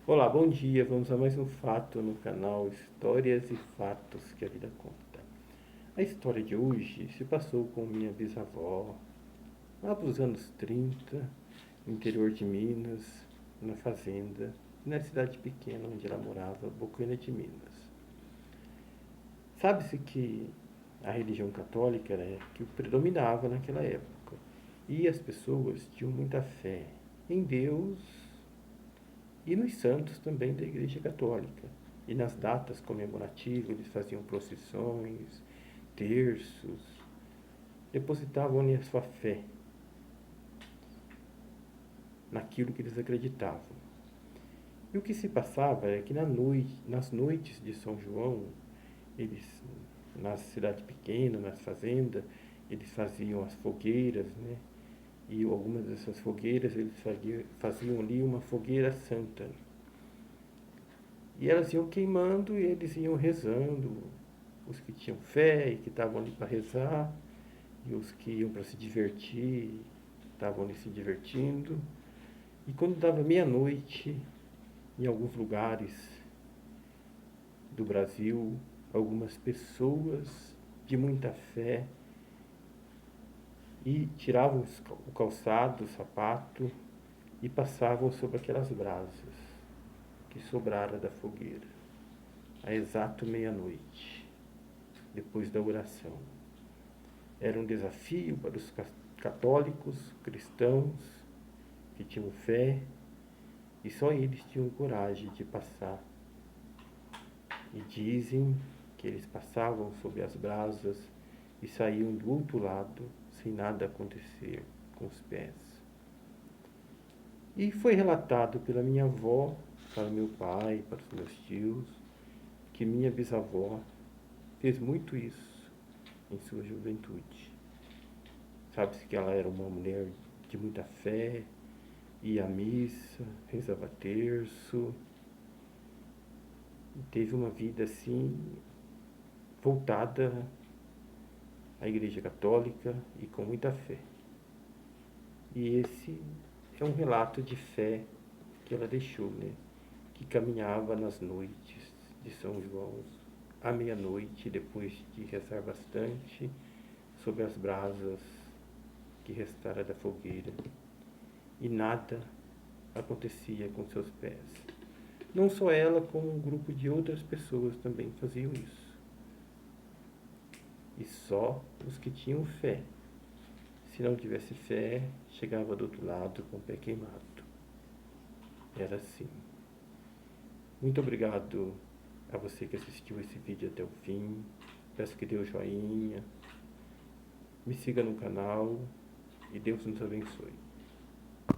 Olá, bom dia. Vamos a mais um fato no canal Histórias e Fatos que a Vida Conta. A história de hoje se passou com minha bisavó, lá dos anos 30, no interior de Minas, na fazenda, e na cidade pequena onde ela morava, Bocaina de Minas. Sabe-se que a religião católica era que predominava naquela época, e as pessoas tinham muita fé em Deus e nos santos também da Igreja Católica. E nas datas comemorativas eles faziam procissões, terços, depositavam ali a sua fé naquilo que eles acreditavam. E o que se passava é que nas noites de São João, eles, na cidade pequena, nas fazendas, eles faziam as fogueiras, né? E algumas dessas fogueiras eles faziam ali uma fogueira santa. E elas iam queimando e eles iam rezando, os que tinham fé e que estavam ali para rezar, e os que iam para se divertir, estavam ali se divertindo. E quando dava meia-noite, em alguns lugares do Brasil, algumas pessoas de muita fé e tiravam o calçado, o sapato e passavam sobre aquelas brasas que sobrara da fogueira, à exato meia-noite, depois da oração. Era um desafio para os católicos, cristãos, que tinham fé, e só eles tinham coragem de passar. E dizem que eles passavam sob as brasas e saíam do outro lado sem nada acontecer com os pés. E foi relatado pela minha avó, para meu pai, para os meus tios, que minha bisavó fez muito isso em sua juventude. Sabe-se que ela era uma mulher de muita fé, ia à missa, rezava terço, e teve uma vida assim, voltada à Igreja Católica e com muita fé. E esse é um relato de fé que ela deixou, né? Que caminhava nas noites de São João, à meia-noite, depois de rezar bastante, sob as brasas que restara da fogueira. E nada acontecia com seus pés. Não só ela, como um grupo de outras pessoas também faziam isso. E só os que tinham fé. Se não tivesse fé, chegava do outro lado com o pé queimado. Era assim. Muito obrigado a você que assistiu esse vídeo até o fim. Peço que dê o joinha, me siga no canal e Deus nos abençoe.